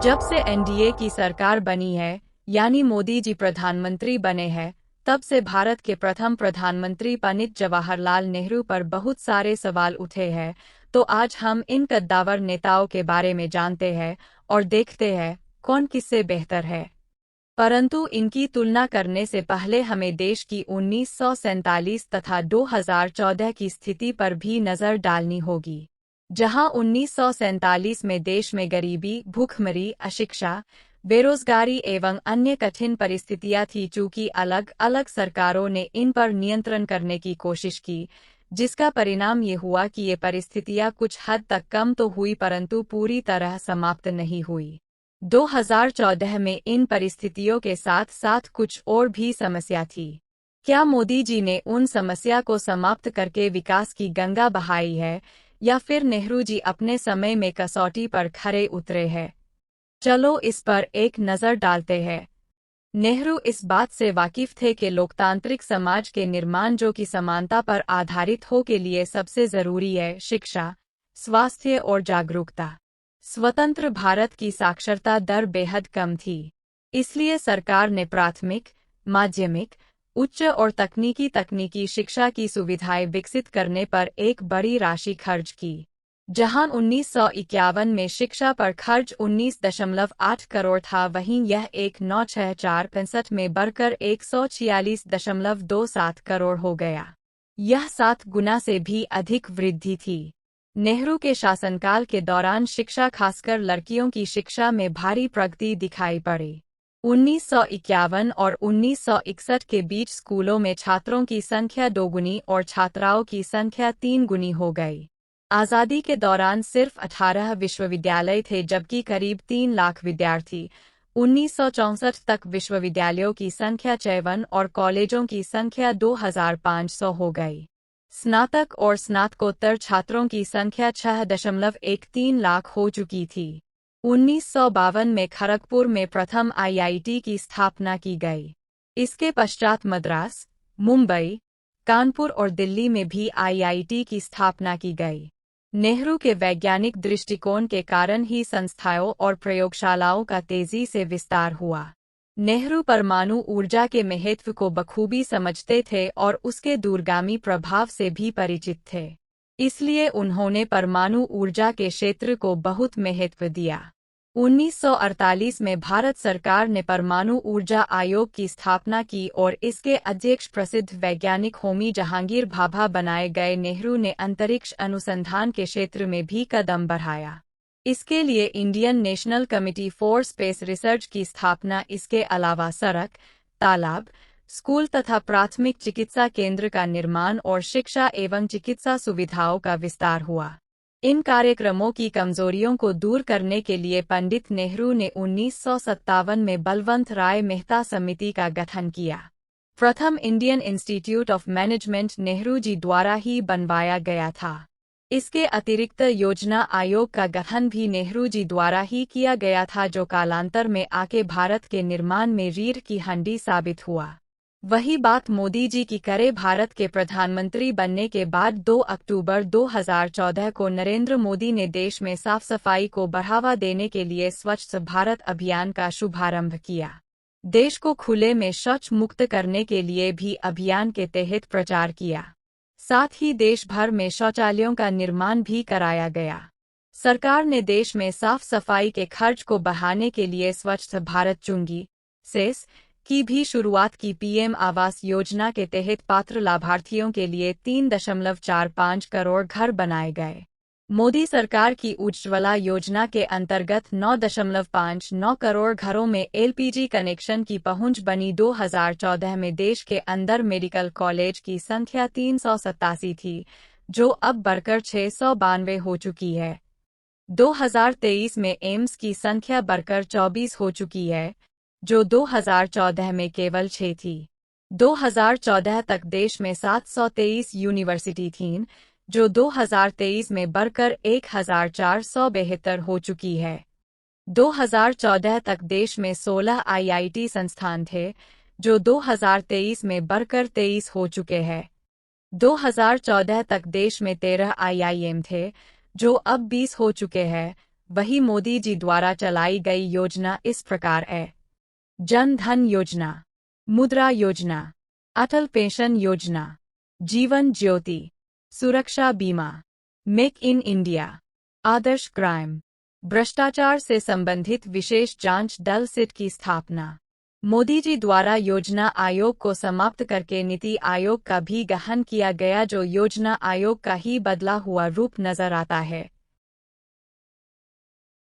जब से एनडीए की सरकार बनी है, यानी मोदी जी प्रधानमंत्री बने हैं, तब से भारत के प्रथम प्रधानमंत्री पंडित जवाहरलाल नेहरू पर बहुत सारे सवाल उठे हैं। तो आज हम इन कद्दावर नेताओं के बारे में जानते हैं और देखते हैं कौन किससे बेहतर है। परंतु इनकी तुलना करने से पहले हमें देश की 1947 तथा 2014 की स्थिति पर भी नजर डालनी होगी, जहां 1947 में देश में गरीबी, भूखमरी, अशिक्षा, बेरोजगारी एवं अन्य कठिन परिस्थितियां थी। चूंकि अलग अलग सरकारों ने इन पर नियंत्रण करने की कोशिश की, जिसका परिणाम ये हुआ कि ये परिस्थितियां कुछ हद तक कम तो हुई परंतु पूरी तरह समाप्त नहीं हुई। 2014 में इन परिस्थितियों के साथ साथ कुछ और भी समस्या थी। क्या मोदी जी ने उन समस्या को समाप्त करके विकास की गंगा बहाई है, या फिर नेहरू जी अपने समय में कसौटी पर खरे उतरे हैं? चलो इस पर एक नज़र डालते हैं। नेहरू इस बात से वाकिफ थे कि लोकतांत्रिक समाज के निर्माण जो कि समानता पर आधारित हो के लिए सबसे जरूरी है शिक्षा, स्वास्थ्य और जागरूकता। स्वतंत्र भारत की साक्षरता दर बेहद कम थी, इसलिए सरकार ने प्राथमिक, माध्यमिक, उच्च और तकनीकी शिक्षा की सुविधाएं विकसित करने पर एक बड़ी राशि खर्च की। जहां 1951 में शिक्षा पर खर्च 19.8 करोड़ था, वहीं यह 1964-65 में बढ़कर 146.27 करोड़ हो गया। यह 7 गुना से भी अधिक वृद्धि थी। नेहरू के शासनकाल के दौरान शिक्षा, खासकर लड़कियों की शिक्षा में भारी प्रगति दिखाई पड़ी। 1951 और 1961 के बीच स्कूलों में छात्रों की संख्या 2 गुनी और छात्राओं की संख्या 3 गुनी हो गई। आज़ादी के दौरान सिर्फ 18 विश्वविद्यालय थे, जबकि करीब 3 लाख विद्यार्थी। 1964 तक विश्वविद्यालयों की संख्या 54 और कॉलेजों की संख्या 2500 हो गई। स्नातक और स्नातकोत्तर छात्रों की संख्या 6.13 लाख हो चुकी थी। 1952 में खड़गपुर में प्रथम आईआईटी की स्थापना की गई। इसके पश्चात मद्रास, मुंबई, कानपुर और दिल्ली में भी आईआईटी की स्थापना की गई। नेहरू के वैज्ञानिक दृष्टिकोण के कारण ही संस्थाओं और प्रयोगशालाओं का तेजी से विस्तार हुआ। नेहरू परमाणु ऊर्जा के महत्व को बखूबी समझते थे और उसके दूरगामी प्रभाव से भी परिचित थे। इसलिए उन्होंने परमाणु ऊर्जा के क्षेत्र को बहुत महत्व दिया। 1948 में भारत सरकार ने परमाणु ऊर्जा आयोग की स्थापना की और इसके अध्यक्ष प्रसिद्ध वैज्ञानिक होमी जहांगीर भाभा बनाए गए। नेहरू ने अंतरिक्ष अनुसंधान के क्षेत्र में भी कदम बढ़ाया। इसके लिए Indian national committee for space research की स्थापना, इसके अलावा सड़क, तालाब, स्कूल तथा प्राथमिक चिकित्सा केंद्र का निर्माण और शिक्षा एवं चिकित्सा सुविधाओं का विस्तार हुआ। इन कार्यक्रमों की कमजोरियों को दूर करने के लिए पंडित नेहरू ने 1957 में बलवंत राय मेहता समिति का गठन किया। प्रथम Indian institute of management Nehru ji द्वारा ही बनवाया गया था। इसके अतिरिक्त योजना आयोग का गठन भी नेहरू जी द्वारा ही किया गया था, जो कालांतर में आके भारत के निर्माण में रीढ़ की हड्डी साबित हुआ। वही बात मोदी जी की करें। भारत के प्रधानमंत्री बनने के बाद 2 अक्टूबर 2014 को नरेंद्र मोदी ने देश में साफ सफाई को बढ़ावा देने के लिए स्वच्छ भारत अभियान का शुभारंभ किया। देश को खुले में शौच मुक्त करने के लिए भी अभियान के तहत प्रचार किया। साथ ही देश भर में शौचालयों का निर्माण भी कराया गया। सरकार ने देश में साफ सफाई के खर्च को बढ़ाने के लिए स्वच्छ भारत चुंगी सेस की भी शुरुआत की। पीएम आवास योजना के तहत पात्र लाभार्थियों के लिए 3.45 करोड़ घर बनाए गए। मोदी सरकार की उज्ज्वला योजना के अंतर्गत 9.59 करोड़ घरों में एलपीजी कनेक्शन की पहुंच बनी। 2014 में देश के अंदर मेडिकल कॉलेज की संख्या 387 थी, जो अब बढ़कर 692 हो चुकी है। 2023 में एम्स की संख्या बढ़कर 24 हो चुकी है, जो 2014 में केवल 6 थी। 2014 तक देश में 723 यूनिवर्सिटी थीं, जो 2023 में बढ़कर 1472 हो चुकी है। 2014 तक देश में 16 आईआईटी संस्थान थे, जो 2023 में बढ़कर 23 हो चुके हैं। 2014 तक देश में 13 आईआईएम थे, जो अब 20 हो चुके हैं। वही मोदी जी द्वारा चलाई गई योजना इस प्रकार है: जन धन योजना, मुद्रा योजना, अटल पेंशन योजना, जीवन ज्योति, सुरक्षा बीमा, make in India, Adarsh Gram, भ्रष्टाचार से संबंधित विशेष जांच दल सिट की स्थापना। मोदी जी द्वारा योजना आयोग को समाप्त करके नीति आयोग का भी गठन किया गया, जो योजना आयोग का ही बदला हुआ रूप नजर आता है।